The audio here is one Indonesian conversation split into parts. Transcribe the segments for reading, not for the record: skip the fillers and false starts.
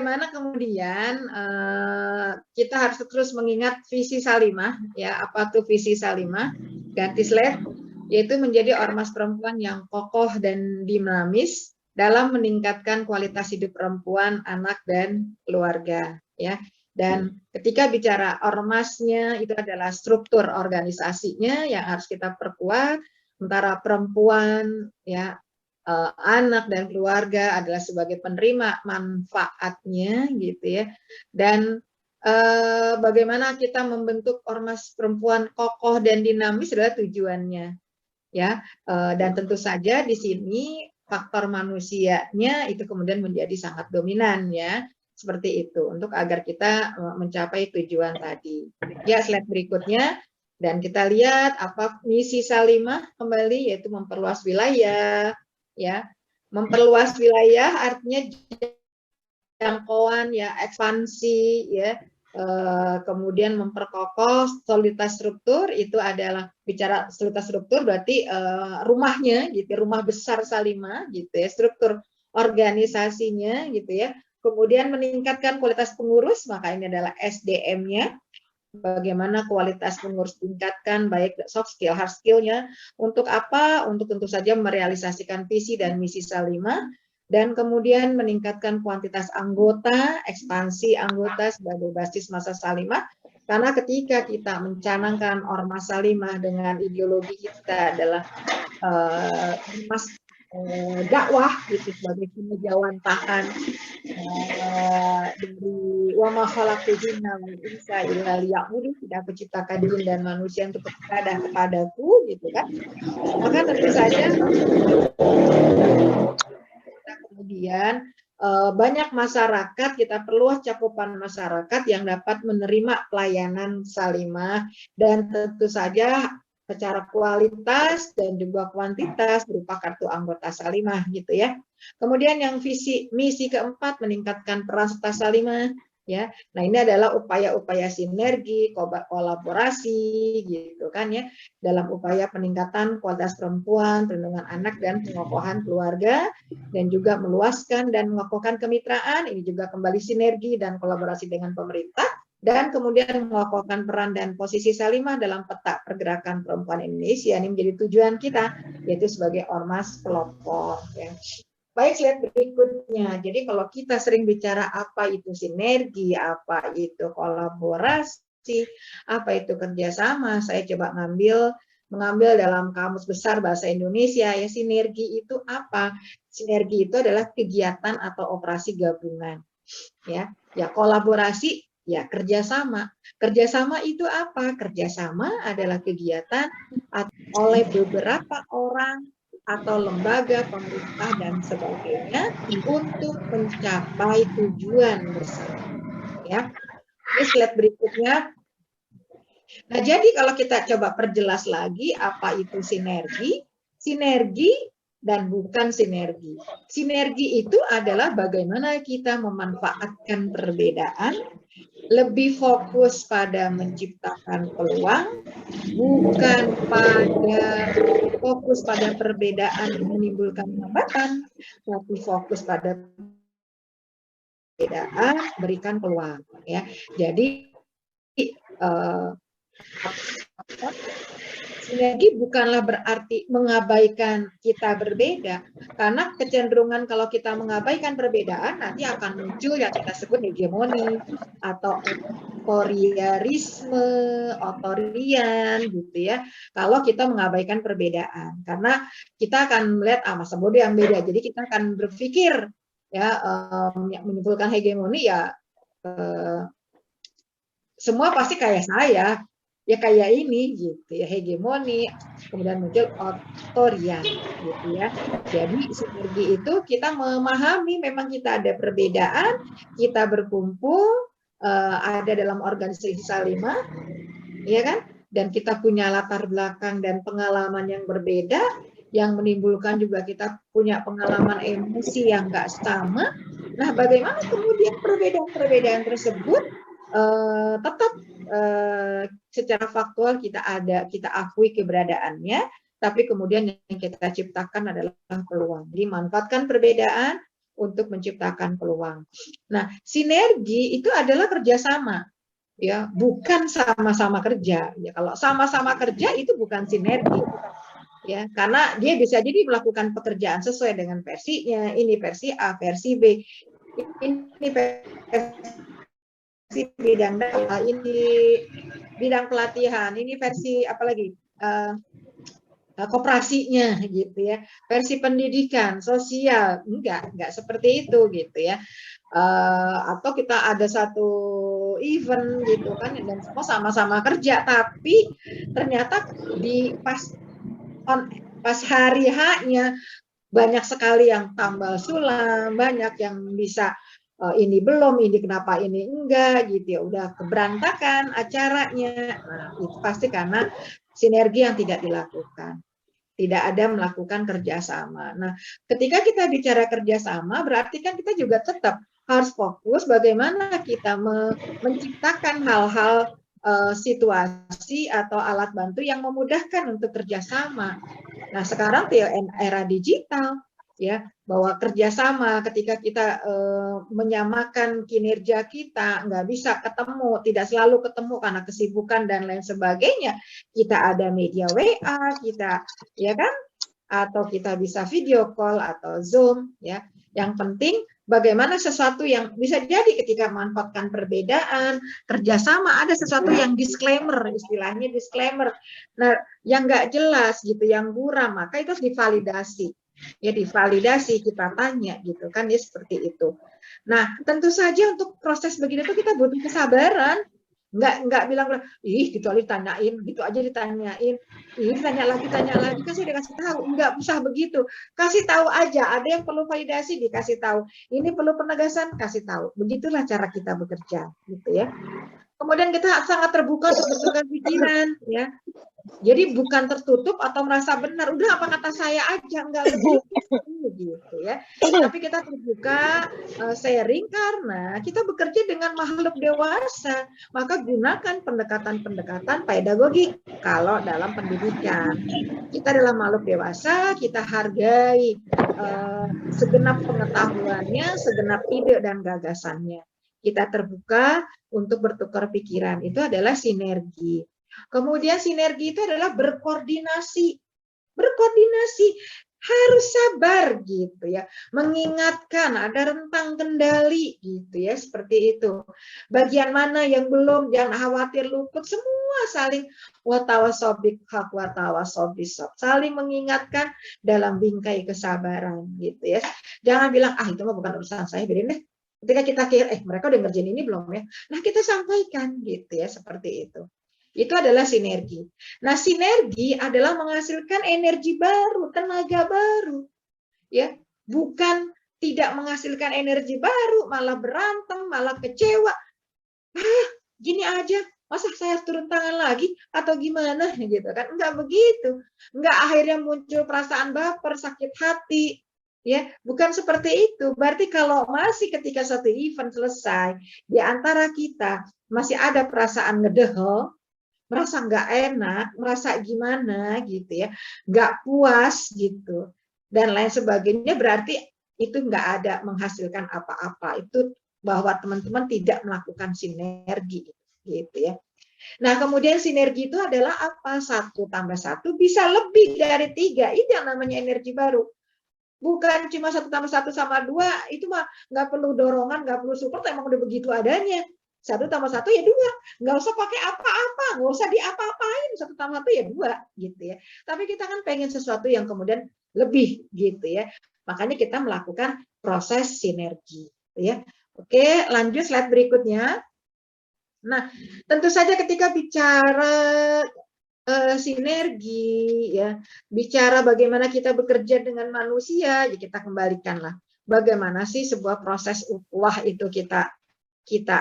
bagaimana kemudian kita harus terus mengingat visi Salimah, ya, apa tuh visi Salimah? Ganti slide, yaitu menjadi ormas perempuan yang kokoh dan dinamis dalam meningkatkan kualitas hidup perempuan, anak, dan keluarga, ya. Dan ketika bicara ormasnya, itu adalah struktur organisasinya yang harus kita perkuat, antara perempuan, ya, anak dan keluarga adalah sebagai penerima manfaatnya, gitu ya. Dan bagaimana kita membentuk ormas perempuan kokoh dan dinamis adalah tujuannya, ya. Dan tentu saja di sini faktor manusianya itu kemudian menjadi sangat dominan, ya, seperti itu, untuk agar kita mencapai tujuan tadi. Ya, slide berikutnya. Dan kita lihat apa misi Salimah kembali, yaitu memperluas wilayah, ya. Memperluas wilayah artinya jangkauan, ya, ekspansi, ya. Kemudian memperkokoh soliditas struktur, itu adalah bicara soliditas struktur berarti rumahnya, gitu, rumah besar Salimah, gitu ya, struktur organisasinya, gitu ya. Kemudian meningkatkan kualitas pengurus, maka ini adalah SDM-nya. Bagaimana kualitas pengurus tingkatkan, baik soft skill, hard skill-nya. Untuk apa? Untuk tentu saja merealisasikan visi dan misi Salimah, dan kemudian meningkatkan kuantitas anggota, ekspansi anggota sebagai basis massa Salimah. Karena ketika kita mencanangkan ormas Salimah dengan ideologi kita adalah ormas dakwah, gitu, sebagai penegawantahan dari wa ma khalaqtu jinna wal insa illa liya'budun, tidak kuciptakan jin dan manusia untuk beribadah kepadaku, gitu kan. Maka tentu saja kemudian banyak masyarakat, kita perlu cakupan masyarakat yang dapat menerima pelayanan Salimah, dan tentu saja secara kualitas dan juga kuantitas berupa kartu anggota Salimah, gitu ya. Kemudian yang misi keempat, meningkatkan peran serta Salimah, ya. Nah, ini adalah upaya-upaya sinergi, kolaborasi, gitu kan ya, dalam upaya peningkatan kualitas perempuan, perlindungan anak, dan pengokohan keluarga, dan juga meluaskan dan mengokohkan kemitraan. Ini juga kembali sinergi dan kolaborasi dengan pemerintah, dan kemudian mengokohkan peran dan posisi Salimah dalam peta pergerakan perempuan Indonesia. Ini menjadi tujuan kita, yaitu sebagai ormas pelopor, ya. Baik, slide berikutnya. Jadi kalau kita sering bicara apa itu sinergi, apa itu kolaborasi, apa itu kerjasama, saya coba mengambil dalam Kamus Besar Bahasa Indonesia, ya. Sinergi itu apa? Sinergi itu adalah kegiatan atau operasi gabungan, ya. Ya, kolaborasi, ya, kerjasama. Kerjasama itu apa? Kerjasama adalah kegiatan oleh beberapa orang atau lembaga, pemerintah, dan sebagainya untuk mencapai tujuan bersama, ya. Ini slide berikutnya. Nah, jadi kalau kita coba perjelas lagi apa itu sinergi, sinergi dan bukan sinergi. Sinergi itu adalah bagaimana kita memanfaatkan perbedaan, lebih fokus pada menciptakan peluang, bukan pada fokus pada perbedaan menimbulkan hambatan, tapi fokus pada perbedaan berikan peluang, ya. Jadi sinergi bukanlah berarti mengabaikan kita berbeda, karena kecenderungan kalau kita mengabaikan perbedaan nanti akan muncul yang kita sebut hegemoni atau otoritarisme, otorian, gitu ya. Kalau kita mengabaikan perbedaan, karena kita akan melihat masa bodoh yang beda, jadi kita akan berpikir, ya, menimbulkan hegemoni, ya, semua pasti kayak saya, ya kayak ini, gitu ya, hegemoni, kemudian muncul otorian, gitu ya. Jadi sinergi itu kita memahami memang kita ada perbedaan, kita berkumpul, ada dalam organisasi Salimah, ya kan, dan kita punya latar belakang dan pengalaman yang berbeda, yang menimbulkan juga kita punya pengalaman emosi yang nggak sama. Nah, bagaimana kemudian perbedaan-perbedaan tersebut tetap secara faktual kita akui keberadaannya, tapi kemudian yang kita ciptakan adalah peluang. Jadi manfaatkan perbedaan untuk menciptakan peluang. Nah, sinergi itu adalah kerjasama, ya, bukan sama-sama kerja. Ya, kalau sama-sama kerja itu bukan sinergi, ya, karena dia bisa jadi melakukan pekerjaan sesuai dengan versinya. Ini versi A, versi B, ini versi bidang data, ini bidang pelatihan, ini versi apalagi koperasinya gitu ya, versi pendidikan, sosial, enggak seperti itu gitu ya. Atau kita ada satu event gitu kan, dan semua sama-sama kerja, tapi ternyata di pas hari H-nya banyak sekali yang tambal sulam, banyak yang bisa ini belum, ini kenapa ini enggak gitu ya, udah keberantakan acaranya. Nah, itu pasti karena sinergi yang tidak dilakukan. Tidak ada melakukan kerjasama. Nah, ketika kita bicara kerjasama, berarti kan kita juga tetap harus fokus bagaimana kita menciptakan hal-hal situasi atau alat bantu yang memudahkan untuk kerjasama. Nah, sekarang di era digital, ya, bahwa kerjasama ketika kita menyamakan kinerja kita, nggak bisa ketemu, tidak selalu ketemu karena kesibukan dan lain sebagainya. Kita ada media WA, kita, ya kan, atau kita bisa video call atau Zoom, ya. Yang penting bagaimana sesuatu yang bisa jadi ketika memanfaatkan perbedaan, kerjasama, ada sesuatu yang disclaimer, istilahnya disclaimer. Nah, yang nggak jelas gitu, yang buram, maka itu harus divalidasi. Ya, divalidasi, kita tanya gitu kan, ya seperti itu. Nah, tentu saja untuk proses begini itu kita butuh kesabaran. Nggak bilang, ih gitu aja ditanyain, gitu aja ditanyain, ih tanya lagi kan saya udah kasih tahu. Nggak usah begitu, kasih tahu aja. Ada yang perlu validasi, dikasih tahu. Ini perlu penegasan, kasih tahu. Begitulah cara kita bekerja, gitu ya. Kemudian kita sangat terbuka untuk bertukar pikiran, ya. Jadi bukan tertutup atau merasa benar, udah apa kata saya aja, enggak lebih gitu ya. Tapi kita terbuka sharing karena kita bekerja dengan makhluk dewasa, maka gunakan pendekatan-pendekatan pedagogik kalau dalam pendidikan. Kita adalah makhluk dewasa, kita hargai segenap pengetahuannya, segenap ide dan gagasannya. Kita terbuka untuk bertukar pikiran, itu adalah sinergi. Kemudian sinergi itu adalah berkoordinasi. Berkoordinasi harus sabar gitu ya, mengingatkan ada rentang kendali gitu ya, seperti itu. Bagian mana yang belum, jangan khawatir luput, semua saling watawasobik hak watawasobisop, saling mengingatkan dalam bingkai kesabaran gitu ya. Jangan bilang itu mah bukan urusan saya, biarin deh. Ketika kita kira mereka udah ngerjain ini belum ya, nah kita sampaikan gitu ya, seperti itu. Itu adalah sinergi. Nah, sinergi adalah menghasilkan energi baru, tenaga baru. Ya, bukan tidak menghasilkan energi baru, malah berantem, malah kecewa. Gini aja, masa saya turun tangan lagi atau gimana gitu kan? Enggak begitu. Enggak akhirnya muncul perasaan baper, sakit hati. Ya, bukan seperti itu. Berarti kalau masih ketika satu event selesai, di antara kita masih ada perasaan ngedehel, merasa nggak enak, merasa gimana gitu ya, nggak puas gitu, dan lain sebagainya, berarti itu nggak ada menghasilkan apa-apa. Itu bahwa teman-teman tidak melakukan sinergi gitu ya. Nah, kemudian sinergi itu adalah apa? 1 tambah 1 bisa lebih dari 3. Itu yang namanya energi baru. Bukan cuma 1 tambah 1 sama 2, itu mah nggak perlu dorongan, nggak perlu support, emang udah begitu adanya. 1 tambah 1 ya 2, nggak usah pakai apa-apa, nggak usah diapa-apain, 1 tambah 1 ya 2 gitu ya. Tapi kita kan pengen sesuatu yang kemudian lebih gitu ya. Makanya kita melakukan proses sinergi gitu ya. Oke, lanjut slide berikutnya. Nah, tentu saja ketika bicara sinergi ya, bicara bagaimana kita bekerja dengan manusia, ya kita kembalikanlah bagaimana sih sebuah proses ukhuwah itu kita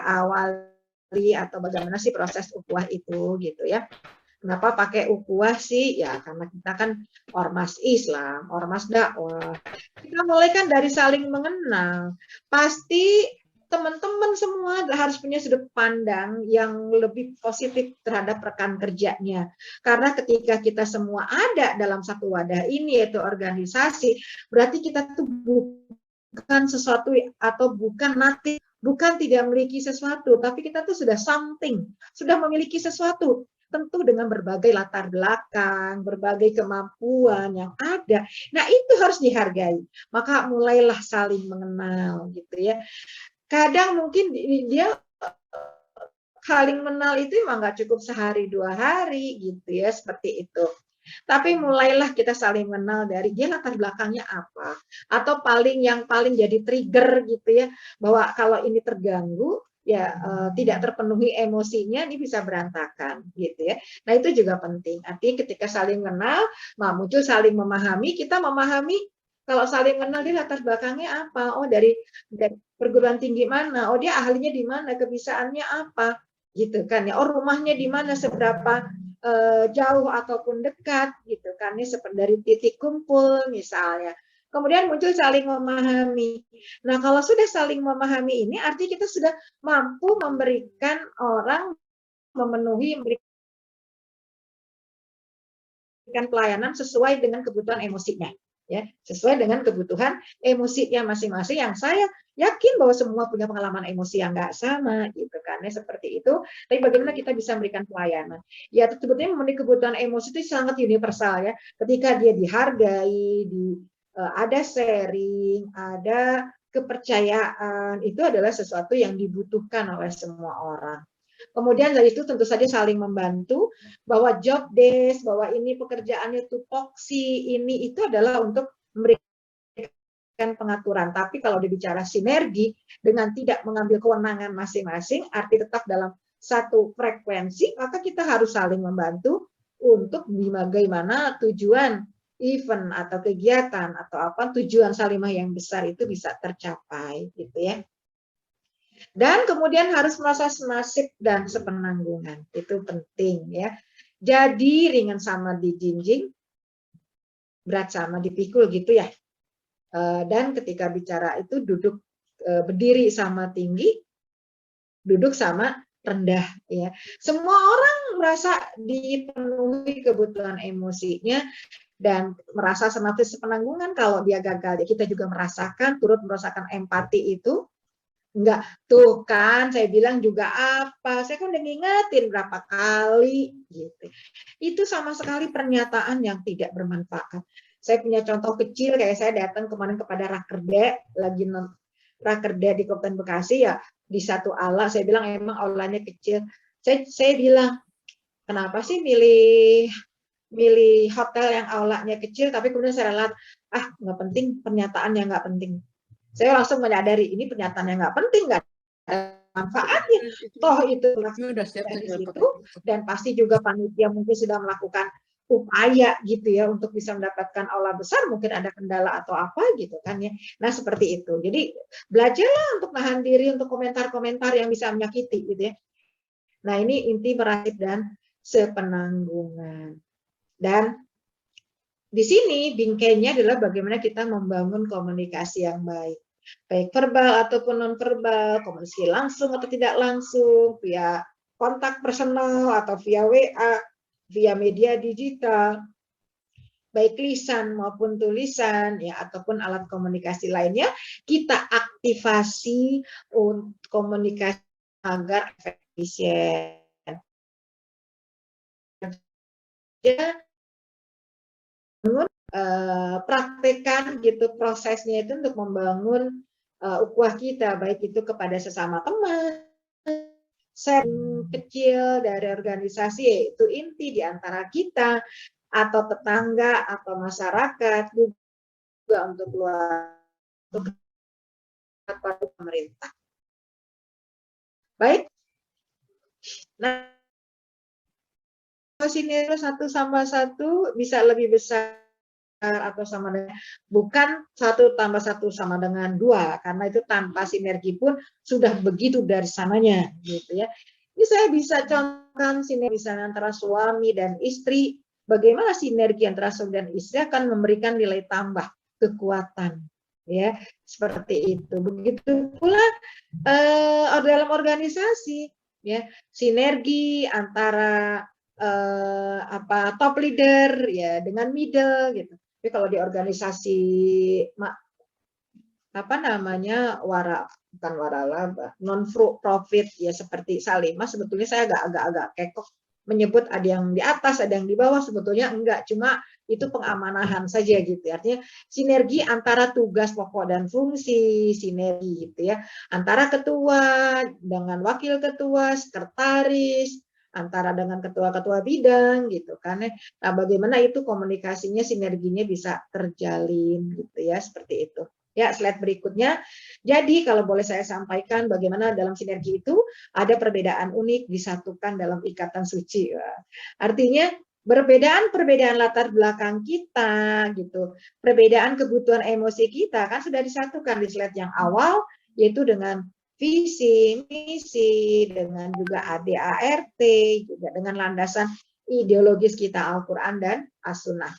awali, atau bagaimana sih proses ukhuwah itu gitu ya. Kenapa pakai ukhuwah sih? Ya karena kita kan ormas Islam, ormas dakwah. Kita mulai kan dari saling mengenal. Pasti teman-teman semua harus punya sudut pandang yang lebih positif terhadap rekan kerjanya. Karena ketika kita semua ada dalam satu wadah ini, yaitu organisasi, berarti kita tuh bukan sesuatu atau bukan mati, bukan tidak memiliki sesuatu, tapi kita tuh sudah something, sudah memiliki sesuatu, tentu dengan berbagai latar belakang, berbagai kemampuan yang ada. Nah, itu harus dihargai. Maka mulailah saling mengenal gitu ya. Kadang mungkin dia saling mengenal itu emang nggak cukup sehari 2 hari gitu ya, seperti itu. Tapi mulailah kita saling mengenal dari dia latar belakangnya apa, atau yang paling jadi trigger gitu ya, bahwa kalau ini terganggu ya tidak terpenuhi emosinya, ini bisa berantakan gitu ya. Nah, itu juga penting. Artinya ketika saling kenal, muncul saling memahami, kita memahami kalau saling kenal dia latar belakangnya apa. Oh, dari perguruan tinggi mana? Oh, dia ahlinya di mana? Kebisaannya apa? Gitu kan ya. Oh, rumahnya di mana? Seberapa jauh ataupun dekat gitu kan, ini seperti dari titik kumpul misalnya. Kemudian muncul saling memahami. Nah, kalau sudah saling memahami ini artinya kita sudah mampu memberikan orang, memberikan pelayanan sesuai dengan kebutuhan emosinya, ya, sesuai dengan kebutuhan emosinya masing-masing, yang saya yakin bahwa semua punya pengalaman emosi yang nggak sama gitu kan ya, seperti itu. Tapi bagaimana kita bisa memberikan pelayanan, ya sebetulnya memenuhi kebutuhan emosi itu sangat universal ya, ketika dia dihargai, ada sharing, ada kepercayaan, itu adalah sesuatu yang dibutuhkan oleh semua orang. Kemudian dari itu tentu saja saling membantu, bahwa job desk, bahwa ini pekerjaannya tupoksi, ini itu adalah untuk memberikan pengaturan. Tapi kalau dibicara sinergi dengan tidak mengambil kewenangan masing-masing, arti tetap dalam satu frekuensi, maka kita harus saling membantu untuk bagaimana tujuan event atau kegiatan atau apa, tujuan salimah yang besar itu bisa tercapai gitu ya. Dan kemudian harus merasa senasib dan sepenanggungan, itu penting ya. Jadi ringan sama dijinjing, berat sama dipikul gitu ya. Dan ketika bicara itu duduk berdiri sama tinggi, duduk sama rendah ya. Semua orang merasa dipenuhi kebutuhan emosinya dan merasa senasib sepenanggungan. Kalau dia gagal, kita juga merasakan, turut merasakan empati itu. Enggak, tuh kan saya bilang juga apa, saya kan udah ngingetin berapa kali gitu. Itu sama sekali pernyataan yang tidak bermanfaat. Saya punya contoh kecil, kayak saya datang kemarin kepada Rakerda, lagi Rakerda di Kabupaten Bekasi ya, di satu aula, saya bilang emang aulanya kecil. Saya bilang, kenapa sih milih hotel yang aulanya kecil, tapi kemudian saya lihat, nggak penting, pernyataan yang nggak penting. Saya langsung menyadari ini pernyataan yang nggak penting, nggak ada manfaatnya. Toh itu dari situ, dan pasti juga panitia mungkin sudah melakukan upaya gitu ya untuk bisa mendapatkan aula besar, mungkin ada kendala atau apa gitu kan ya. Nah, seperti itu. Jadi belajarlah untuk nahan diri untuk komentar-komentar yang bisa menyakiti gitu ya. Nah, ini inti merasib dan sepenanggungan. Dan di sini bingkainya adalah bagaimana kita membangun komunikasi yang baik. Baik verbal ataupun non-verbal, komunikasi langsung atau tidak langsung, via kontak personal atau via WA, via media digital, baik lisan maupun tulisan, ya, ataupun alat komunikasi lainnya, kita aktifasi untuk komunikasi agar efisien. Praktekkan gitu prosesnya itu untuk membangun ukhuwah kita, baik itu kepada sesama teman, kecil dari organisasi, yaitu inti di antara kita, atau tetangga, atau masyarakat, juga untuk luar, untuk pemerintah. Baik, nah sinergi satu sama satu bisa lebih besar atau sama dengan, bukan 1+1 sama dengan 2, karena itu tanpa sinergi pun sudah begitu dari sananya gitu ya. Ini saya bisa contohkan sinergi antara suami dan istri, bagaimana sinergi antara suami dan istri akan memberikan nilai tambah, kekuatan ya, seperti itu. Begitu pula dalam organisasi ya, sinergi antara top leader ya dengan middle gitu. Tapi kalau di organisasi apa namanya, bukan waralaba, non profit ya seperti Salimah, sebetulnya saya agak kekok menyebut ada yang di atas, ada yang di bawah, sebetulnya enggak, cuma itu pengamanahan saja gitu. Artinya sinergi antara tugas pokok dan fungsi, sinergi gitu ya, antara ketua dengan wakil ketua, sekretaris, antara dengan ketua-ketua bidang gitu kan. Nah, bagaimana itu komunikasinya, sinerginya bisa terjalin gitu ya, seperti itu. Ya, slide berikutnya. Jadi, kalau boleh saya sampaikan bagaimana dalam sinergi itu ada perbedaan unik disatukan dalam ikatan suci. Artinya perbedaan latar belakang kita gitu, perbedaan kebutuhan emosi kita kan sudah disatukan di slide yang awal, yaitu dengan visi, misi, dengan juga ADART, juga dengan landasan ideologis kita Al-Quran dan As-Sunnah.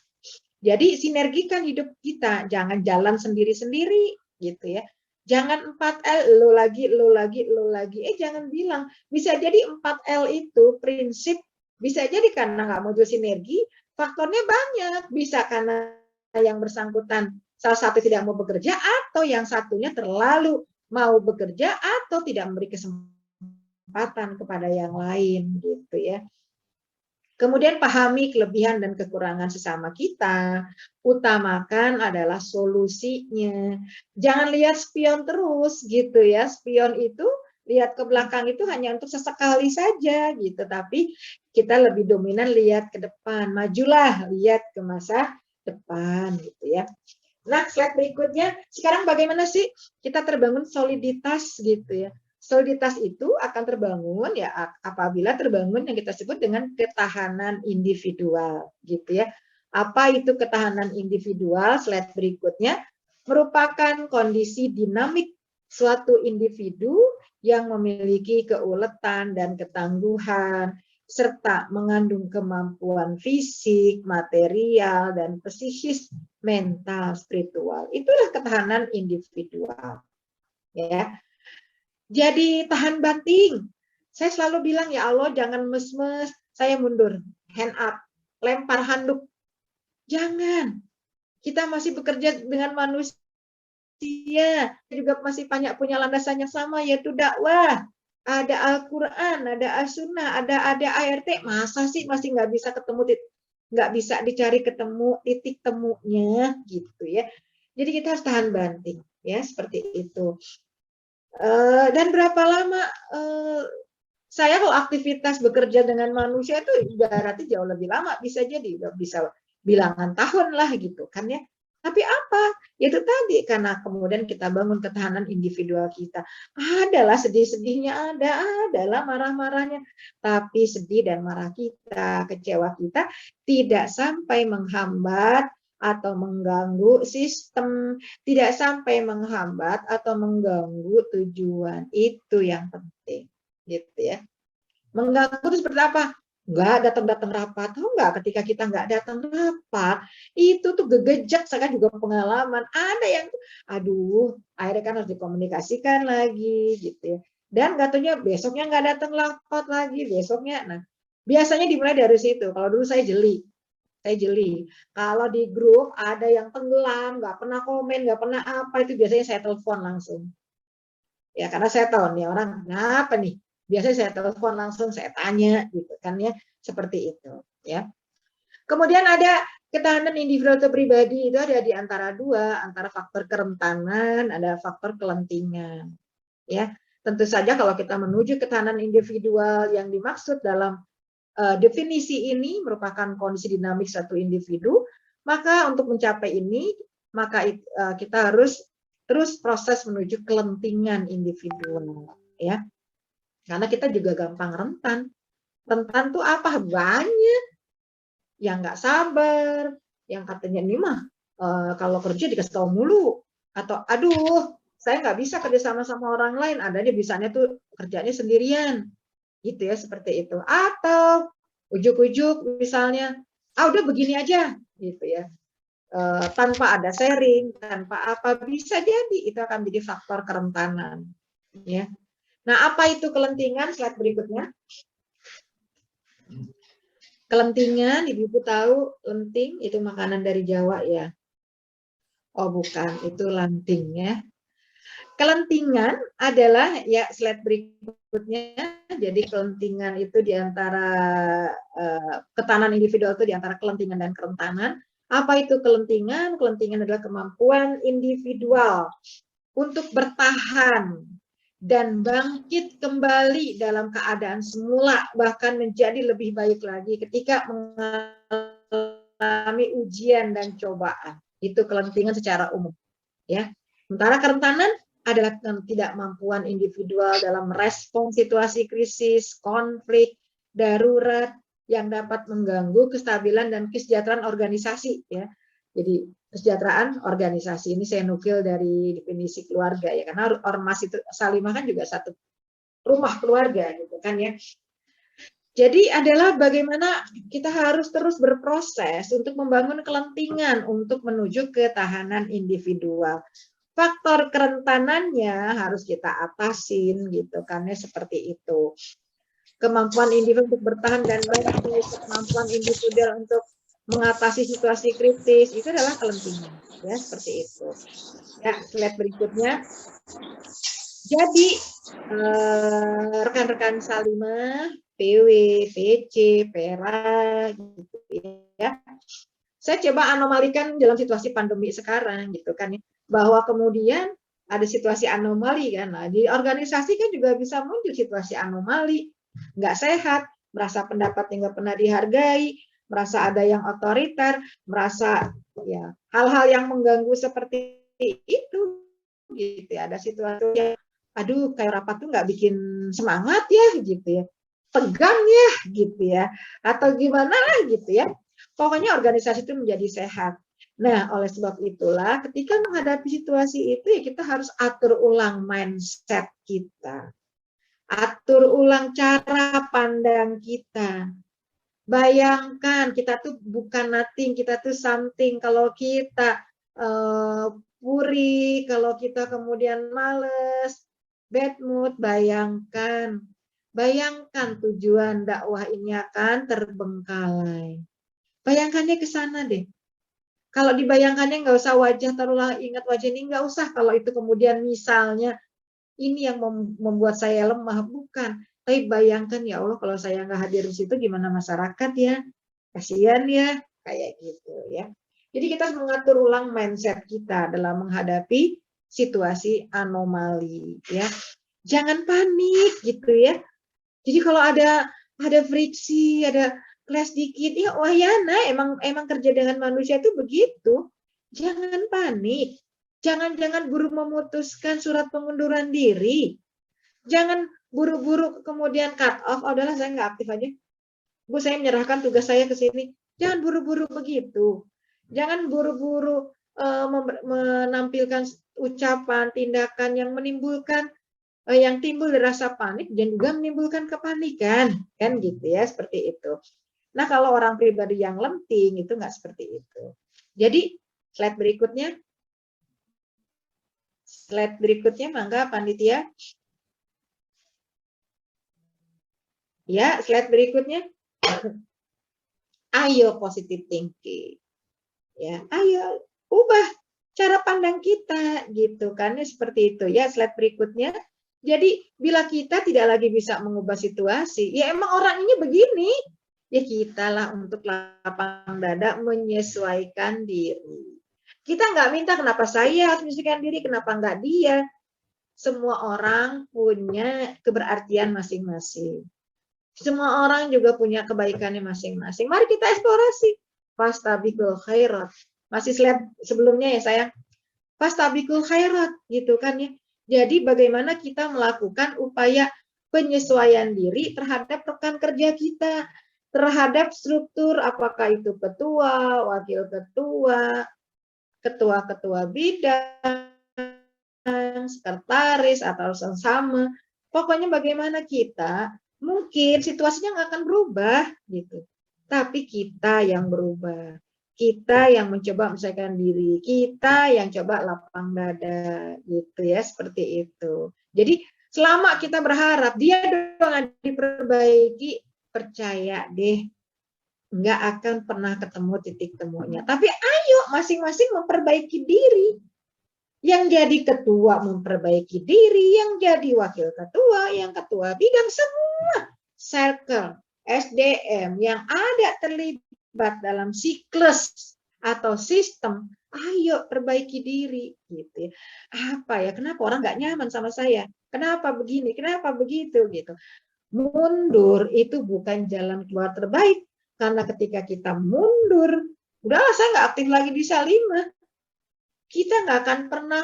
Jadi sinergikan hidup kita, jangan jalan sendiri-sendiri gitu ya. Jangan 4L, lo lagi, lo lagi, lo lagi. Jangan bilang, bisa jadi 4L itu prinsip, bisa jadi karena nggak muncul sinergi, faktornya banyak. Bisa karena yang bersangkutan salah satu tidak mau bekerja, atau yang satunya terlalu mau bekerja, atau tidak memberi kesempatan kepada yang lain gitu ya. Kemudian pahami kelebihan dan kekurangan sesama kita, utamakan adalah solusinya. Jangan lihat spion terus gitu ya. Spion itu lihat ke belakang itu hanya untuk sesekali saja gitu, tapi kita lebih dominan lihat ke depan. Majulah, lihat ke masa depan gitu ya. Nah, slide berikutnya, sekarang bagaimana sih kita terbangun soliditas gitu ya. Soliditas itu akan terbangun ya apabila terbangun yang kita sebut dengan ketahanan individual gitu ya. Apa itu ketahanan individual? Slide berikutnya merupakan kondisi dinamik suatu individu yang memiliki keuletan dan ketangguhan serta mengandung kemampuan fisik, material dan psikis, mental, spiritual. Itulah ketahanan individual. Ya. Jadi tahan banting. Saya selalu bilang, ya Allah, jangan mes-mes, saya mundur, hand up, lempar handuk. Jangan. Kita masih bekerja dengan manusia, juga masih banyak punya landasan yang sama, yaitu dakwah. Ada Al-Quran, ada As-Sunnah, ada ART. Masa sih masih nggak bisa ketemu, nggak bisa dicari ketemu titik temunya gitu ya. Jadi kita harus tahan banting, ya seperti itu. Dan berapa lama saya kalau aktivitas bekerja dengan manusia itu berarti jauh lebih lama, bisa jadi bisa bilangan tahun lah gitu kan ya. Tapi apa? Itu tadi karena kemudian kita bangun ketahanan individual kita. Adalah sedih-sedihnya, adalah marah-marahnya. Tapi sedih dan marah kita, kecewa kita tidak sampai menghambat atau mengganggu sistem, tidak sampai menghambat atau mengganggu tujuan. Itu yang penting gitu ya. Mengganggu itu seperti apa? Nggak datang-datang rapat. Tahu nggak ketika kita nggak datang rapat, itu tuh gegejek, saya kan juga pengalaman. Ada yang, aduh, akhirnya kan harus dikomunikasikan lagi gitu ya. Dan katanya besoknya nggak datang rapat lagi, besoknya. Nah, biasanya dimulai dari situ. Kalau dulu saya jeli. Kalau di grup ada yang tenggelam, nggak pernah komen, nggak pernah apa, itu biasanya saya telepon langsung. Ya, karena saya tahu nih orang kenapa nih. Biasanya saya telepon langsung, saya tanya gitu kan ya, seperti itu ya. Kemudian ada ketahanan individu atau pribadi, itu ada di antara dua, antara faktor kerentanan, ada faktor kelentingan. Ya, tentu saja kalau kita menuju ketahanan individual yang dimaksud dalam definisi ini merupakan kondisi dinamik satu individu, maka untuk mencapai ini, maka kita harus terus proses menuju kelentingan individual, ya. Karena kita juga gampang rentan. Rentan tuh apa? Banyak yang nggak sabar, yang katanya ini mah kalau kerja dikasih tahu mulu, atau aduh saya nggak bisa kerja sama orang lain, adanya bisanya tuh kerjanya sendirian, gitu ya, seperti itu. Atau ujuk-ujuk misalnya, udah begini aja gitu ya, tanpa ada sharing, tanpa apa, bisa jadi itu akan menjadi faktor kerentanan ya. Nah, apa itu kelentingan? Slide berikutnya. Kelentingan, ibu-ibu tahu lenting itu makanan dari Jawa ya? Oh bukan, itu lanting ya. Kelentingan adalah ya slide berikutnya. Jadi kelentingan itu di antara ketahanan individual itu di antara kelentingan dan kerentanan. Apa itu kelentingan? Kelentingan adalah kemampuan individual untuk bertahan dan bangkit kembali dalam keadaan semula, bahkan menjadi lebih baik lagi ketika mengalami ujian dan cobaan. Itu kelentingan secara umum, ya. Sementara kerentanan adalah ketidakmampuan individual dalam respon situasi krisis, konflik, darurat yang dapat mengganggu kestabilan dan kesejahteraan organisasi, ya. Jadi kesejahteraan organisasi ini saya nukil dari definisi keluarga, ya, karena ormas itu Salimah kan juga satu rumah keluarga gitu kan, ya. Jadi adalah bagaimana kita harus terus berproses untuk membangun kelentingan untuk menuju ketahanan individual. Faktor kerentanannya harus kita atasin gitu kan, ya, seperti itu. Kemampuan individu untuk bertahan dan bangkit, kemampuan individu untuk mengatasi situasi kritis itu adalah kelentingan, ya, seperti itu. Ya, slide berikutnya. Jadi rekan-rekan Salimah, PW, PC, PRA gitu ya. Saya coba anomalikan dalam situasi pandemi sekarang gitu kan, bahwa kemudian ada situasi anomali kan. Nah, di organisasi kan juga bisa muncul situasi anomali, nggak sehat, merasa pendapatnya nggak pernah dihargai, merasa ada yang otoriter, merasa ya hal-hal yang mengganggu seperti itu gitu ya. Ada situasi yang aduh kayak rapat tuh nggak bikin semangat ya gitu ya, tegang ya gitu ya, atau gimana gitu ya. Pokoknya organisasi itu menjadi sehat. Nah, oleh sebab itulah ketika menghadapi situasi itu ya kita harus atur ulang mindset kita. Atur ulang cara pandang kita. Bayangkan kita tuh bukan nothing, kita tuh something. Kalau kita puri, kalau kita kemudian males, bad mood, bayangkan tujuan dakwah ini akan terbengkalai. Bayangkannya ke sana deh. Kalau dibayangkannya nggak usah wajah, taruhlah ingat wajah ini, nggak usah kalau itu kemudian misalnya ini yang membuat saya lemah, bukan. Tapi bayangkan ya Allah kalau saya nggak hadir di situ gimana masyarakat ya, kasihan ya, kayak gitu ya. Jadi kita harus mengatur ulang mindset kita dalam menghadapi situasi anomali ya. Jangan panik gitu ya. Jadi kalau ada friksi, ada clash dikit, ya wahyana emang kerja dengan manusia itu begitu. Jangan panik. Jangan buru memutuskan surat pengunduran diri. Jangan buru-buru kemudian cut off, oh, udahlah saya nggak aktif aja. Bu, saya menyerahkan tugas saya ke sini. Jangan buru-buru begitu. Jangan buru-buru menampilkan ucapan, tindakan yang menimbulkan yang timbul rasa panik dan juga menimbulkan kepanikan, kan gitu ya, seperti itu. Nah, kalau orang pribadi yang lenting itu nggak seperti itu. Jadi slide berikutnya. Slide berikutnya, mangga panitia. Ya, slide berikutnya. Ayo positive thinking. Ya, ayo ubah cara pandang kita gitu kan, seperti itu ya. Slide berikutnya. Jadi bila kita tidak lagi bisa mengubah situasi, ya emang orang ini begini, ya kita lah untuk lapang dada menyesuaikan diri. Kita nggak minta kenapa saya harus menyesuaikan diri, kenapa nggak dia. Semua orang punya keberartian masing-masing. Semua orang juga punya kebaikannya masing-masing. Mari kita eksplorasi. Fastabiqul khairat. Masih slide sebelumnya ya sayang. Fastabiqul khairat gitu kan ya. Jadi bagaimana kita melakukan upaya penyesuaian diri terhadap rekan kerja kita, terhadap struktur, apakah itu ketua, wakil ketua, ketua-ketua bidang, sekretaris atau sama. Pokoknya bagaimana kita, mungkin situasinya nggak akan berubah gitu, tapi kita yang berubah. Kita yang mencoba menyesuaikan diri, kita yang coba lapang dada, gitu ya, seperti itu. Jadi selama kita berharap dia doang diperbaiki, percaya deh, nggak akan pernah ketemu titik temunya. Tapi ayo masing-masing memperbaiki diri. Yang jadi ketua memperbaiki diri, yang jadi wakil ketua, yang ketua bidang, semua circle SDM yang ada terlibat dalam siklus atau sistem, ayo perbaiki diri gitu. Apa ya? Kenapa orang nggak nyaman sama saya? Kenapa begini? Kenapa begitu gitu? Mundur itu bukan jalan keluar terbaik, karena ketika kita mundur, udahlah saya nggak aktif lagi di Salimah, kita nggak akan pernah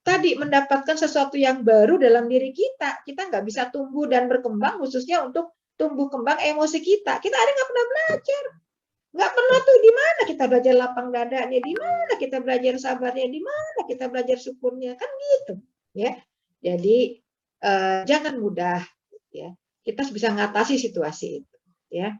tadi mendapatkan sesuatu yang baru dalam diri kita. Kita nggak bisa tumbuh dan berkembang, khususnya untuk tumbuh kembang emosi kita. Kita ada nggak pernah belajar. Nggak pernah tuh, di mana kita belajar lapang dadanya, di mana kita belajar sabarnya, di mana kita belajar syukurnya, kan gitu ya. Jadi jangan mudah ya. Kita bisa mengatasi situasi itu ya.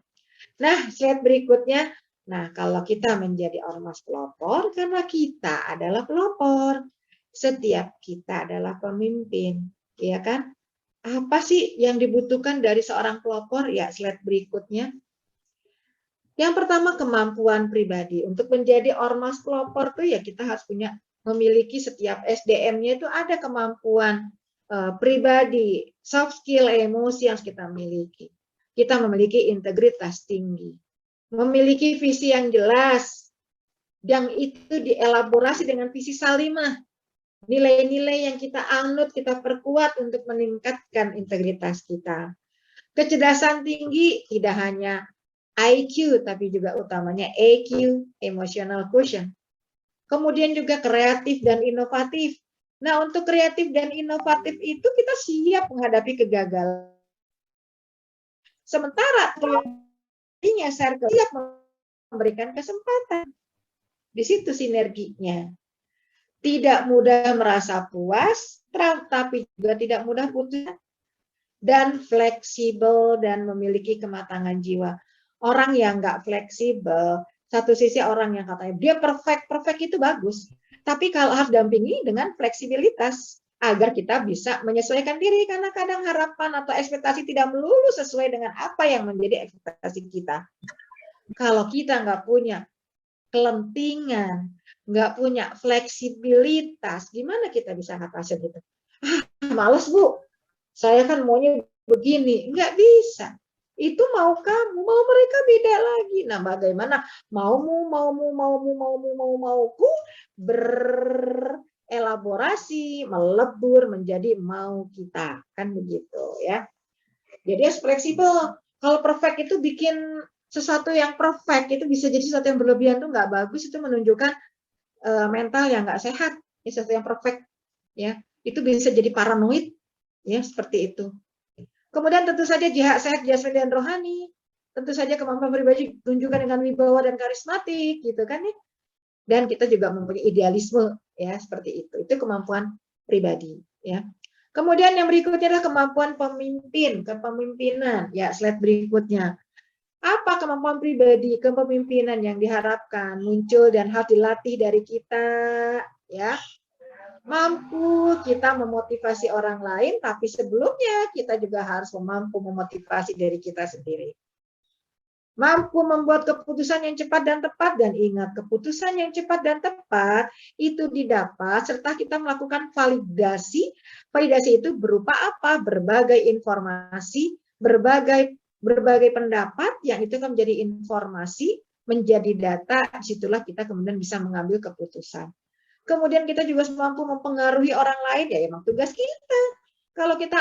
Nah, slide berikutnya. Nah, kalau kita menjadi ormas pelopor, karena kita adalah pelopor, setiap kita adalah pemimpin, ya kan? Apa sih yang dibutuhkan dari seorang pelopor? Ya, slide berikutnya. Yang pertama, kemampuan pribadi. Untuk menjadi ormas pelopor tuh ya kita harus memiliki setiap SDM-nya itu ada kemampuan pribadi, soft skill, emosi yang kita miliki. Kita memiliki integritas tinggi, memiliki visi yang jelas, yang itu dielaborasi dengan visi Salimah. Nilai-nilai yang kita anut, kita perkuat untuk meningkatkan integritas kita. Kecerdasan tinggi tidak hanya IQ, tapi juga utamanya EQ, emotional quotient. Kemudian juga kreatif dan inovatif. Nah, untuk kreatif dan inovatif itu kita siap menghadapi kegagalan. Sementara artinya circle siap memberikan kesempatan. Di situ sinerginya. Tidak mudah merasa puas, tapi juga tidak mudah putus, dan fleksibel dan memiliki kematangan jiwa. Orang yang nggak fleksibel, satu sisi orang yang katanya dia perfect itu bagus, tapi kalau harus dampingi dengan fleksibilitas agar kita bisa menyesuaikan diri, karena kadang harapan atau ekspektasi tidak melulu sesuai dengan apa yang menjadi ekspektasi kita. Kalau kita nggak punya kelentingan, nggak punya fleksibilitas, gimana kita bisa ngatasin itu? Males Bu, saya kan maunya begini, nggak bisa. Itu mau kamu, mau mereka beda lagi. Nah, bagaimana mauku berelaborasi, melebur menjadi mau kita, kan begitu ya. Jadi harus fleksibel. Kalau perfect itu bikin sesuatu yang perfect itu bisa jadi sesuatu yang berlebihan tuh nggak bagus, itu menunjukkan mental yang nggak sehat. Ya, sesuatu yang perfect ya, itu bisa jadi paranoid ya, seperti itu. Kemudian tentu saja jihad sehat jasmani dan rohani, tentu saja kemampuan pribadi tunjukkan dengan wibawa dan karismatik gitu kan ya. Dan kita juga mempunyai idealisme ya, seperti itu. Itu kemampuan pribadi ya. Kemudian yang berikutnya adalah kemampuan pemimpin, kepemimpinan. Ya, slide berikutnya. Apa kemampuan pribadi, kepemimpinan yang diharapkan muncul dan harus dilatih dari kita ya. Mampu kita memotivasi orang lain, tapi sebelumnya kita juga harus mampu memotivasi diri kita sendiri. Mampu membuat keputusan yang cepat dan tepat, dan ingat, keputusan yang cepat dan tepat itu didapat serta kita melakukan validasi. Validasi itu berupa apa? Berbagai informasi, berbagai pendapat yang itu kan menjadi informasi, menjadi data, disitulah kita kemudian bisa mengambil keputusan. Kemudian kita juga mampu mempengaruhi orang lain, ya emang tugas kita. Kalau kita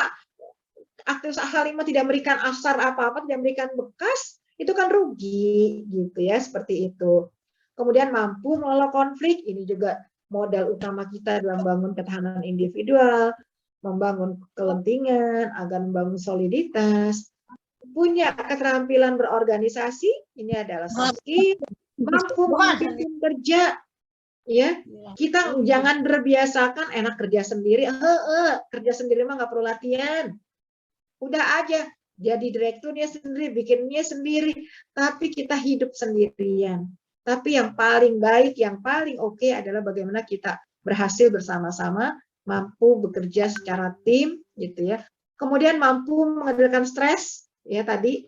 aktif Salimah tidak memberikan asar apa-apa, tidak memberikan bekas, itu kan rugi gitu ya, seperti itu. Kemudian mampu mengelola konflik, ini juga modal utama kita dalam membangun ketahanan individual, membangun kelentingan, agar membangun soliditas, punya keterampilan berorganisasi, ini adalah soft skill, mampu memimpin kerja, ya kita jangan berbiasakan enak kerja sendiri, kerja sendiri mah nggak perlu latihan, udah aja jadi direkturnya sendiri, bikinnya sendiri, tapi kita hidup sendirian. Tapi yang paling baik, yang paling oke adalah bagaimana kita berhasil bersama-sama, mampu bekerja secara tim, gitu ya. Kemudian mampu mengendalikan stres, ya tadi.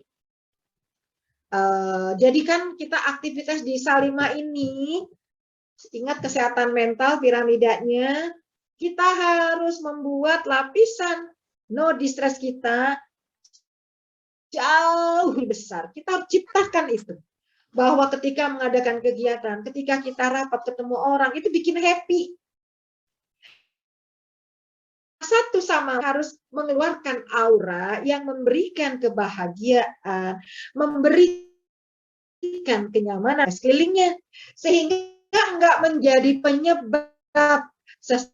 Jadikan kita aktivitas di Salimah ini Ingat kesehatan mental piramidanya, kita harus membuat lapisan no distress kita jauh lebih besar. Kita harus ciptakan itu. Bahwa ketika mengadakan kegiatan, ketika kita rapat ketemu orang, itu bikin happy. Satu sama harus mengeluarkan aura yang memberikan kebahagiaan, memberikan kenyamanan sekelilingnya, sehingga enggak menjadi penyebab seseorang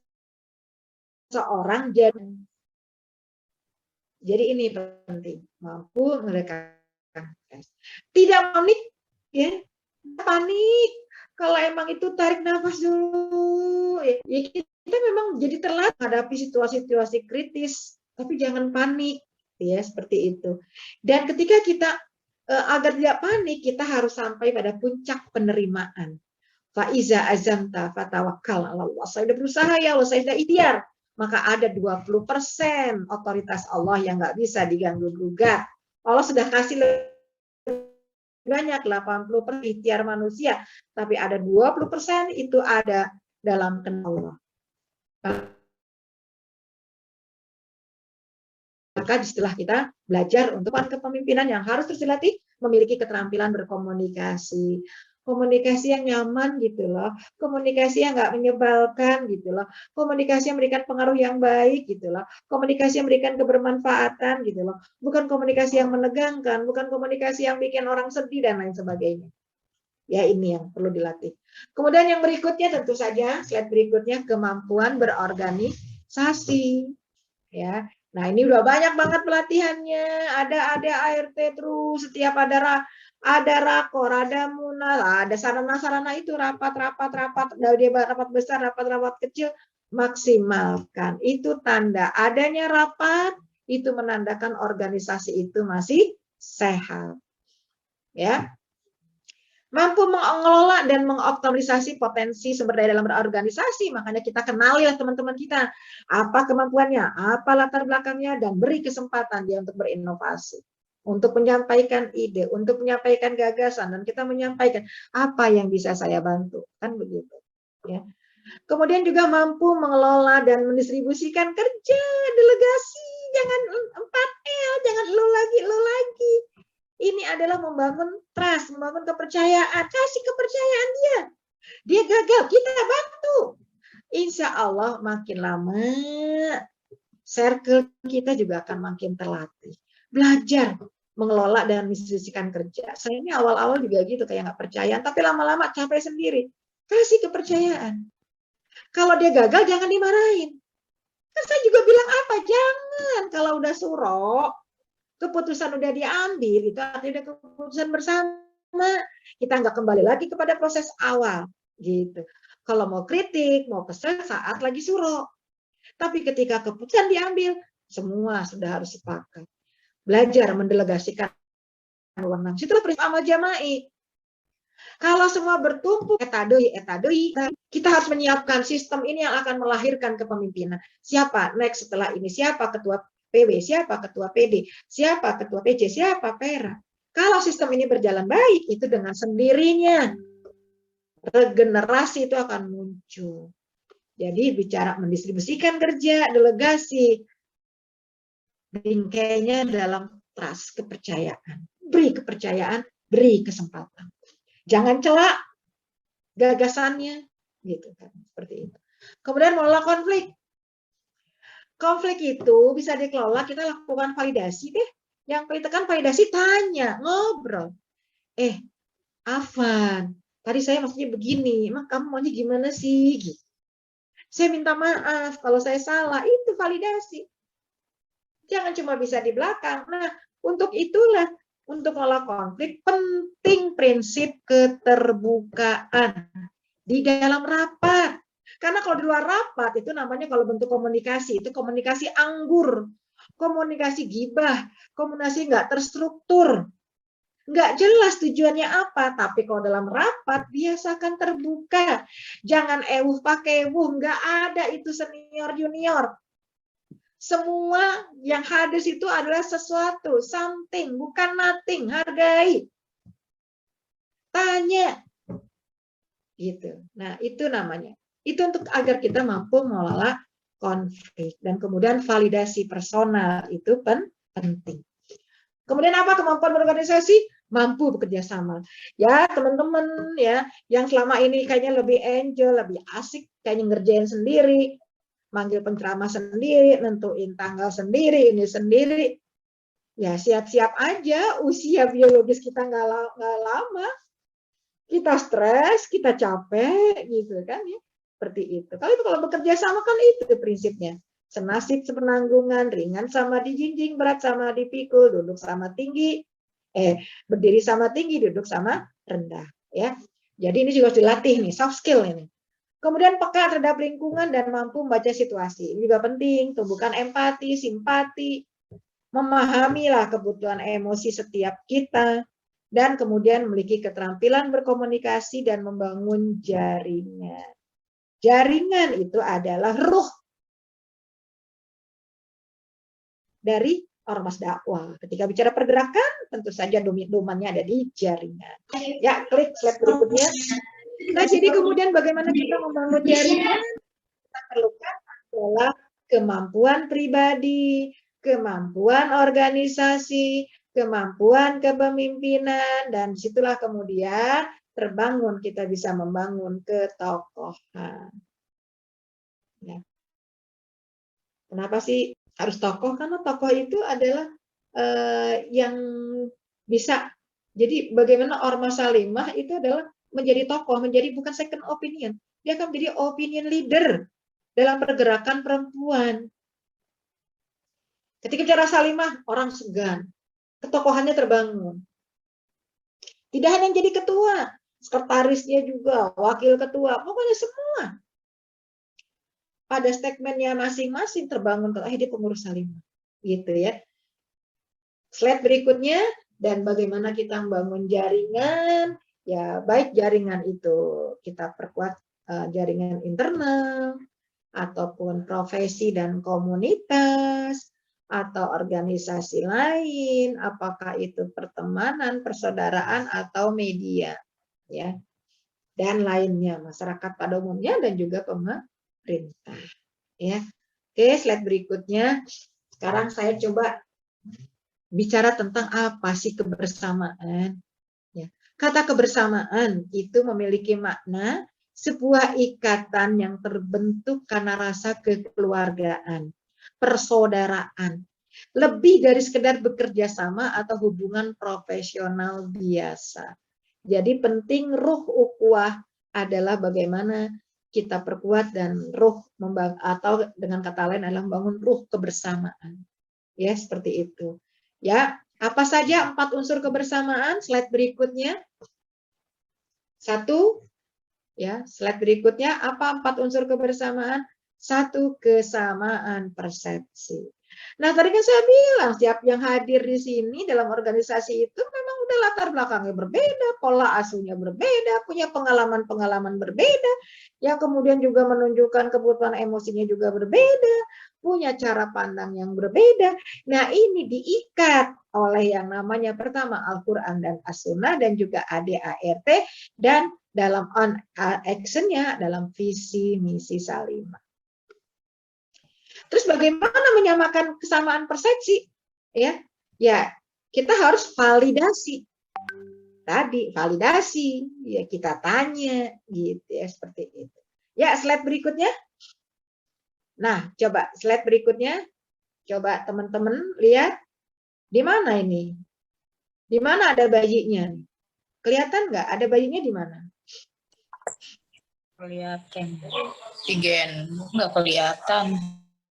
jadi ini penting, mampu meredakan stres. Tidak panik, ya, panik. Kalau emang itu tarik nafas dulu, ya kita memang jadi terlambat menghadapi situasi-situasi kritis, tapi jangan panik, ya seperti itu. Dan ketika kita agar tidak panik, kita harus sampai pada puncak penerimaan. Faiza azamta fatawakkal 'ala Allah. Saya sudah berusaha ya Allah, saya sudah ikhtiar. Maka ada 20% otoritas Allah yang nggak bisa diganggu-gugat. Allah sudah kasih banyak 80% ikhtiar manusia, tapi ada 20% itu ada dalam kehendak Allah. Maka setelah kita belajar untuk kepemimpinan yang harus terus dilatih, memiliki keterampilan berkomunikasi. Komunikasi yang nyaman gitu loh, komunikasi yang nggak menyebalkan gitu loh, komunikasi yang memberikan pengaruh yang baik gitu loh, komunikasi yang memberikan kebermanfaatan gitu loh, bukan komunikasi yang menegangkan, bukan komunikasi yang bikin orang sedih dan lain sebagainya. Ya ini yang perlu dilatih. Kemudian yang berikutnya tentu saja slide berikutnya kemampuan berorganisasi. Ya, nah ini udah banyak banget pelatihannya. Ada ART terus setiap ada rakor, ada munas, ada sarana-sarana itu rapat, dia rapat besar, rapat kecil, maksimalkan. Itu tanda adanya rapat, itu menandakan organisasi itu masih sehat. Ya. Mampu mengelola dan mengoptimalisasi potensi sumber daya dalam berorganisasi, makanya kita kenali ya teman-teman kita, apa kemampuannya, apa latar belakangnya, dan beri kesempatan dia untuk berinovasi. Untuk menyampaikan ide, untuk menyampaikan gagasan, dan kita menyampaikan apa yang bisa saya bantu, kan begitu. Ya. Kemudian juga mampu mengelola dan mendistribusikan kerja, delegasi, jangan 4L, jangan lo lagi. Ini adalah membangun trust, membangun kepercayaan, kasih kepercayaan dia. Dia gagal, kita bantu. Insya Allah makin lama, circle kita juga akan makin terlatih. Belajar mengelola dan mendistribusikan kerja. Saya ini awal-awal juga gitu, kayak nggak percaya, tapi lama-lama capek sendiri. Kasih kepercayaan. Kalau dia gagal, jangan dimarahin. Kan saya juga bilang apa? Jangan. Kalau udah surok, keputusan udah diambil, itu artinya keputusan bersama. Kita nggak kembali lagi kepada proses awal. Gitu. Kalau mau kritik, mau kesel saat lagi surok. Tapi ketika keputusan diambil, semua sudah harus sepakat. Belajar mendelegasikan wewenang. Itulah prinsip amal jama'i. Kalau semua bertumpu, etadoi, kita harus menyiapkan sistem ini yang akan melahirkan kepemimpinan. Siapa next setelah ini? Siapa ketua PW? Siapa ketua PD? Siapa ketua PJ? Siapa Pera? Kalau sistem ini berjalan baik, itu dengan sendirinya regenerasi itu akan muncul. Jadi bicara mendistribusikan kerja, delegasi, bingkainya dalam trust, kepercayaan. Beri kepercayaan, beri kesempatan. Jangan celak gagasannya, gitu kan, seperti itu. Kemudian mengelola konflik. Konflik itu bisa dikelola, kita lakukan validasi deh. Yang ditekan validasi, tanya, ngobrol. Afan, tadi saya maksudnya begini, emang kamu maunya gimana sih? Gitu. Saya minta maaf kalau saya salah, itu validasi. Jangan cuma bisa di belakang. Nah, untuk itulah, untuk mengelola konflik, penting prinsip keterbukaan di dalam rapat. Karena kalau di luar rapat, itu namanya kalau bentuk komunikasi, itu komunikasi anggur, komunikasi gibah, komunikasi nggak terstruktur. Nggak jelas tujuannya apa, tapi kalau dalam rapat, biasakan terbuka. Jangan pakai nggak ada itu senior junior. Semua yang hadir itu adalah sesuatu, something, bukan nothing, hargai. Tanya. gitu. Nah, itu namanya. Itu untuk agar kita mampu mengelola konflik dan kemudian validasi personal itu penting. Kemudian apa kemampuan berorganisasi? Mampu bekerja sama. Ya, teman-teman ya, yang selama ini kayaknya lebih enjoy, lebih asik, kayaknya ngerjain sendiri, manggil penceramah sendiri, nentuin tanggal sendiri, ini sendiri. Ya, siap-siap aja, usia biologis kita nggak lama. Kita stres, kita capek, gitu kan ya. Seperti itu. Kalau bekerja sama kan itu prinsipnya. Senasib sepenanggungan, ringan sama dijinjing, berat sama dipikul, duduk sama tinggi, berdiri sama tinggi, duduk sama rendah. Ya, jadi ini juga harus dilatih nih, soft skill ini. Kemudian peka terhadap lingkungan dan mampu membaca situasi. Ini juga penting, tumbuhkan empati, simpati, memahamilah kebutuhan emosi setiap kita, dan kemudian memiliki keterampilan berkomunikasi dan membangun jaringan. Jaringan itu adalah ruh dari ormas dakwah. Ketika bicara pergerakan, tentu saja domainnya ada di jaringan. Ya, klik slide berikutnya. Nah, jadi kemudian bagaimana kita membangun jaringan? Kita perlukan adalah kemampuan pribadi, kemampuan organisasi, kemampuan kepemimpinan, dan disitulah kemudian terbangun kita bisa membangun ketokohan. Ya. Kenapa sih harus tokoh? Karena tokoh itu adalah yang bisa. Jadi bagaimana Ormas Salimah itu adalah menjadi tokoh, menjadi bukan second opinion. Dia akan menjadi opinion leader dalam pergerakan perempuan. Ketika bicara Salimah, orang segan. Ketokohannya terbangun. Tidak hanya jadi ketua, sekretarisnya juga, wakil ketua, pokoknya semua. Pada statementnya masing-masing terbangun, akhirnya pengurus Salimah. Gitu ya. Slide berikutnya, dan bagaimana kita membangun jaringan, ya baik jaringan itu kita perkuat jaringan internal, ataupun profesi dan komunitas, atau organisasi lain, apakah itu pertemanan, persaudaraan, atau media, ya, dan lainnya, masyarakat pada umumnya dan juga pemerintah, ya. Oke, slide berikutnya. Sekarang saya coba bicara tentang apa sih kebersamaan. Ya. Kata kebersamaan itu memiliki makna sebuah ikatan yang terbentuk karena rasa kekeluargaan, persaudaraan, lebih dari sekedar bekerja sama atau hubungan profesional biasa. Jadi penting ruh ukhuwah adalah bagaimana kita perkuat dan ruh atau dengan kata lain adalah membangun ruh kebersamaan. Ya, seperti itu. Ya, apa saja 4 unsur kebersamaan? Slide berikutnya. 1, ya, slide berikutnya, apa 4 unsur kebersamaan? 1, kesamaan persepsi. Nah, tadi kan saya bilang, setiap yang hadir di sini dalam organisasi itu memang udah latar belakangnya berbeda, pola asuhnya berbeda, punya pengalaman-pengalaman berbeda, yang kemudian juga menunjukkan kebutuhan emosinya juga berbeda, punya cara pandang yang berbeda. Nah, ini diikat oleh yang namanya pertama Al-Quran dan As-Sunnah dan juga ADART, dan dalam action-nya dalam visi misi Salimah. Terus bagaimana menyamakan kesamaan persepsi? Ya, ya kita harus validasi. Tadi validasi, ya kita tanya, gitu ya, seperti itu. Ya, slide berikutnya. Nah, coba slide berikutnya. Coba teman-teman lihat di mana ini? Di mana ada bayinya? Kelihatan nggak? Ada bayinya di mana? Kelihatan. Tigen nggak kelihatan.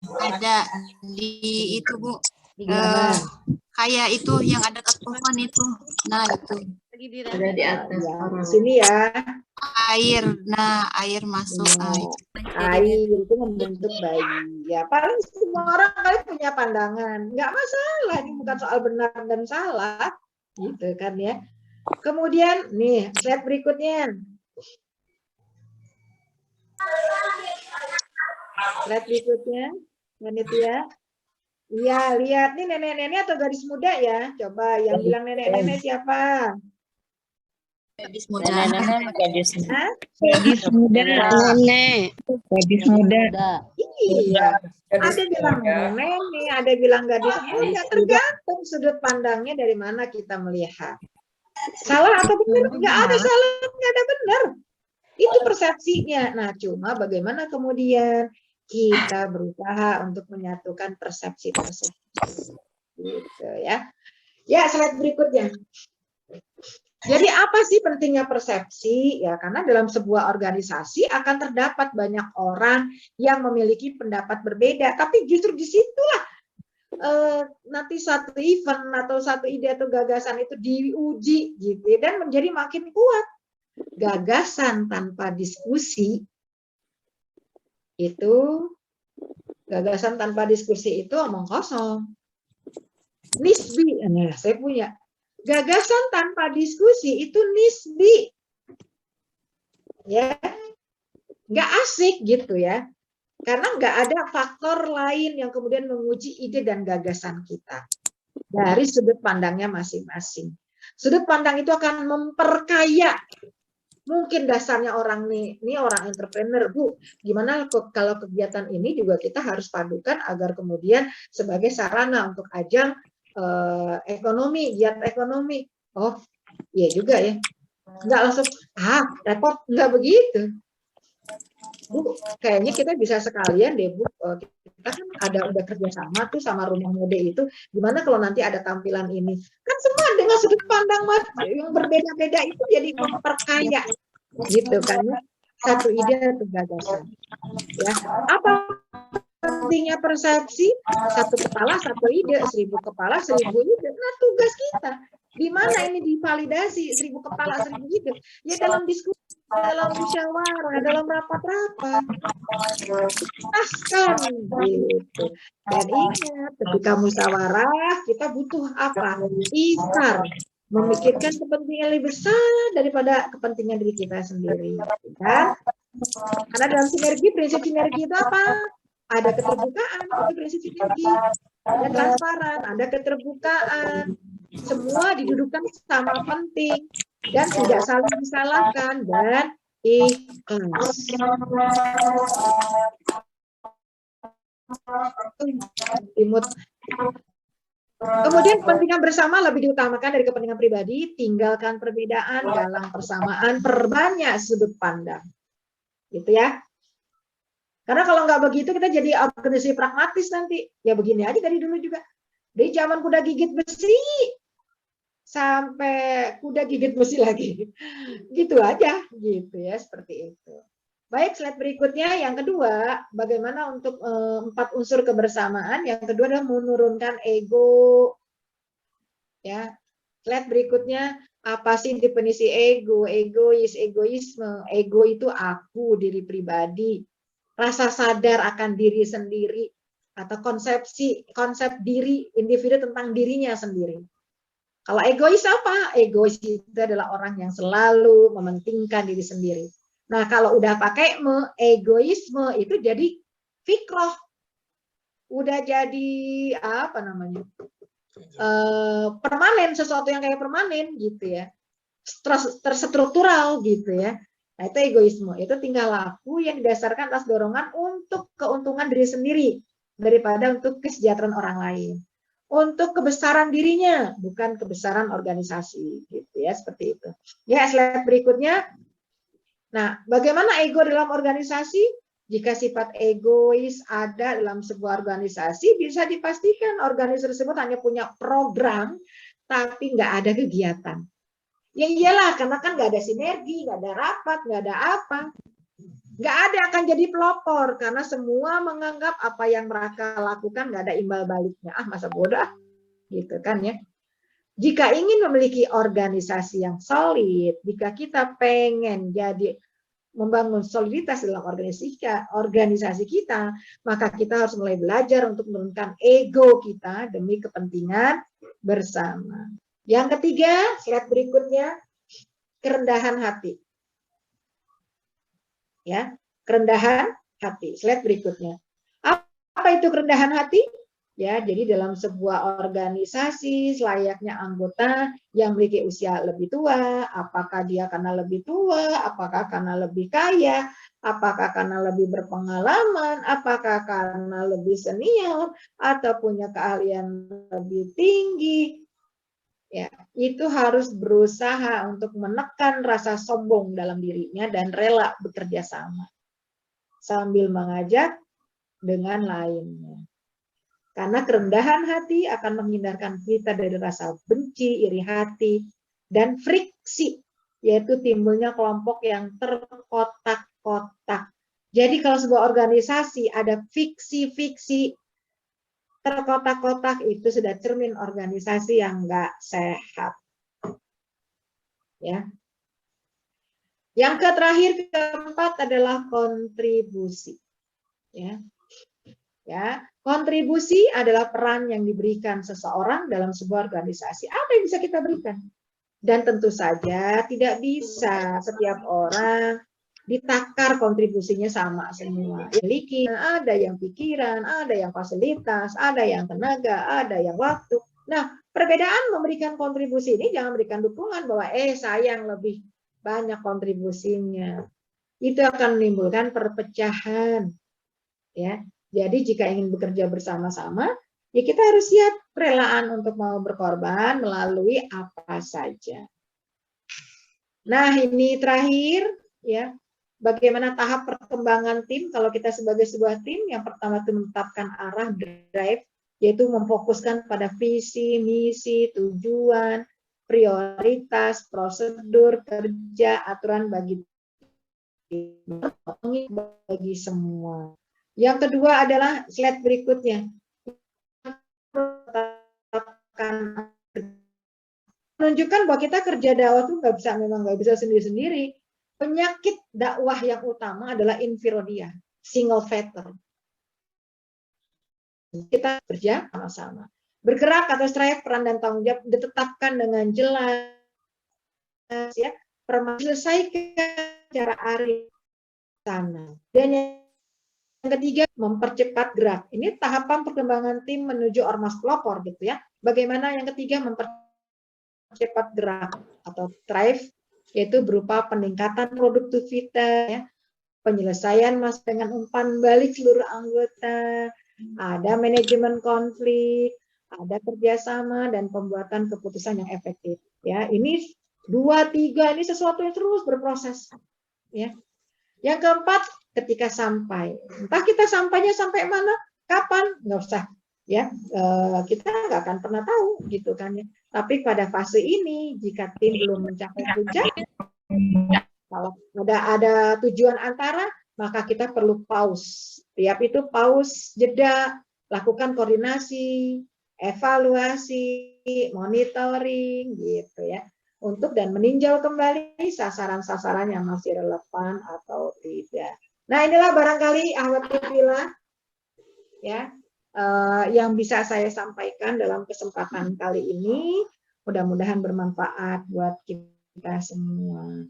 Ada di itu Bu, kayak itu yang ada ketukan itu, nah itu Ada di atas ya, di sini ya. Air, nah air masuk. Air itu membentuk bayi. Ya paling semua orang kali punya pandangan. Nggak masalah, ini bukan soal benar dan salah, gitu kan ya. Kemudian nih slide berikutnya. Slide berikutnya, Panitia. Iya, lihat nih nenek-nenek atau gadis muda ya. Coba yang bilang nenek-nenek siapa? Gadis muda. Nenek gadis Hah? gadis muda. Nenek. Gadis muda. Iya. Gadis Ada bilang muda. nenek, ada bilang gadis muda. Tergantung sudut pandangnya dari mana kita melihat. Salah atau benar? Nggak ada salah, nggak ada benar. Itu persepsinya. Nah, cuma bagaimana kemudian kita berusaha untuk menyatukan persepsi tersebut. Gitu ya. Ya, slide berikutnya. Jadi apa sih pentingnya persepsi? Ya, karena dalam sebuah organisasi akan terdapat banyak orang yang memiliki pendapat berbeda. Tapi justru di situlah nanti satu event atau satu ide atau gagasan itu diuji gitu ya, dan menjadi makin kuat. Gagasan tanpa diskusi itu omong kosong. Nisbi, nah saya punya. Gagasan tanpa diskusi itu nisbi, ya, nggak asik gitu ya, karena nggak ada faktor lain yang kemudian menguji ide dan gagasan kita dari sudut pandangnya masing-masing. Sudut pandang itu akan memperkaya. Mungkin dasarnya orang ini orang entrepreneur, Bu, gimana kalau kegiatan ini juga kita harus padukan agar kemudian sebagai sarana untuk ajang ekonomi, giat ekonomi. Oh, iya juga ya. Enggak langsung, repot, enggak begitu. Bu, kayaknya kita bisa sekalian deh, Bu. Kita kan udah kerjasama tuh sama Rumah Mode itu. Gimana kalau nanti ada tampilan ini? Kan semua dengan sudut pandang yang berbeda-beda itu jadi memperkaya, gitu kan? Satu ide atau gagasan. Ya, apa pentingnya persepsi? Satu kepala, satu ide, 1000 kepala, 1000 ide. Nah, tugas kita di mana ini divalidasi 1000 kepala, 1000 ide? Ya dalam diskusi, dalam musyawarah, dalam rapat-rapat. Paskan gitu. Dan ingat, ketika musyawarah kita butuh apa? Isar, memikirkan kepentingan lebih besar daripada kepentingan diri kita sendiri, kan? Karena dalam sinergi, prinsip sinergi itu apa? Ada keterbukaan, itu prinsip sinergi. Ada transparan, ada keterbukaan. Semua didudukkan sama penting dan tidak saling disalahkan dan ikhlas. Kemudian kepentingan bersama lebih diutamakan dari kepentingan pribadi, tinggalkan perbedaan, galang persamaan, perbanyak sudut pandang. Gitu ya. Karena kalau nggak begitu kita jadi organisasi pragmatis nanti. Ya begini aja dari dulu juga. Dari zaman kuda gigit besi sampai kuda gigit besi lagi. Gitu aja, gitu ya, seperti itu. Baik, slide berikutnya yang kedua, bagaimana untuk 4 unsur kebersamaan. Yang kedua adalah menurunkan ego. Ya. Slide berikutnya, apa sih definisi ego? Egois, egoisme. Ego itu aku, diri pribadi. Rasa sadar akan diri sendiri atau konsep diri individu tentang dirinya sendiri. Kalau egois apa? Egois itu adalah orang yang selalu mementingkan diri sendiri. Nah, kalau udah pakai egoisme itu jadi fikroh. Udah jadi apa namanya? Permanen, sesuatu yang kayak permanen gitu ya. Terstruktural gitu ya. Nah, itu egoisme. Itu tingkah laku yang didasarkan atas dorongan untuk keuntungan diri sendiri daripada untuk kesejahteraan orang lain. Untuk kebesaran dirinya, bukan kebesaran organisasi, gitu ya, seperti itu. Ya, slide berikutnya. Nah, bagaimana ego dalam organisasi? Jika sifat egois ada dalam sebuah organisasi, bisa dipastikan organisasi tersebut hanya punya program, tapi nggak ada kegiatan. Ya iyalah, karena kan nggak ada sinergi, nggak ada rapat, nggak ada apa. Nggak ada akan jadi pelopor, karena semua menganggap apa yang mereka lakukan nggak ada imbal baliknya. Masa bodoh, gitu kan ya. Jika ingin memiliki organisasi yang solid, jika kita pengen jadi membangun soliditas dalam organisasi kita, maka kita harus mulai belajar untuk menurunkan ego kita demi kepentingan bersama. Yang ketiga, slide berikutnya, kerendahan hati. Ya, kerendahan hati. Slide berikutnya. Apa itu kerendahan hati? Ya, jadi dalam sebuah organisasi selayaknya anggota yang memiliki usia lebih tua, apakah dia karena lebih tua, apakah karena lebih kaya, apakah karena lebih berpengalaman, apakah karena lebih senior, atau punya keahlian lebih tinggi, ya, itu harus berusaha untuk menekan rasa sombong dalam dirinya dan rela bekerja sama sambil mengajak dengan lainnya. Karena kerendahan hati akan menghindarkan kita dari rasa benci, iri hati, dan friksi, yaitu timbulnya kelompok yang terkotak-kotak. Jadi kalau sebuah organisasi ada fiksi-fiksi, terkotak-kotak, itu sudah cermin organisasi yang nggak sehat. Ya. Yang terakhir, keempat adalah kontribusi. Ya. Ya, kontribusi adalah peran yang diberikan seseorang dalam sebuah organisasi. Apa yang bisa kita berikan? Dan tentu saja tidak bisa setiap orang ditakar kontribusinya sama semua. Miliki, ada yang pikiran, ada yang fasilitas, ada yang tenaga, ada yang waktu. Nah, perbedaan memberikan kontribusi ini jangan berikan dukungan bahwa saya yang lebih banyak kontribusinya. Itu akan menimbulkan perpecahan. Ya. Jadi jika ingin bekerja bersama-sama, ya kita harus siap relaan untuk mau berkorban melalui apa saja. Nah, ini terakhir, ya, bagaimana tahap perkembangan tim kalau kita sebagai sebuah tim. Yang pertama itu menetapkan arah, drive, yaitu memfokuskan pada visi, misi, tujuan, prioritas, prosedur kerja, aturan bagi semua. Yang kedua adalah slide berikutnya. Menunjukkan bahwa kita kerja dakwah itu memang nggak bisa sendiri-sendiri. Penyakit dakwah yang utama adalah infirodia, single factor. Kita kerja sama-sama. Bergerak atau strive, peran dan tanggung jawab ditetapkan dengan jelas, ya, selesaikan secara arif sana. Dan yang ketiga, mempercepat gerak. Ini tahapan perkembangan tim menuju ormas pelopor gitu ya. Bagaimana yang ketiga, mempercepat gerak atau thrive, yaitu berupa peningkatan produktivitas, ya, penyelesaian masalah dengan umpan balik seluruh anggota, ada manajemen konflik, ada kerjasama dan pembuatan keputusan yang efektif. Ya, ini 2, 3 ini sesuatu yang terus berproses. Ya. Yang keempat, ketika sampai, entah kita sampainya sampai mana, kapan, nggak usah, ya, kita nggak akan pernah tahu, gitu kan ya. Tapi pada fase ini, jika tim belum mencapai puncak, kalau ada tujuan antara, maka kita perlu pause. Tiap itu pause, jeda, lakukan koordinasi, evaluasi, monitoring, gitu ya. Untuk dan meninjau kembali sasaran-sasaran yang masih relevan atau tidak. Nah, inilah barangkali ahwatulillah, ya, yang bisa saya sampaikan dalam kesempatan kali ini. Mudah-mudahan bermanfaat buat kita semua.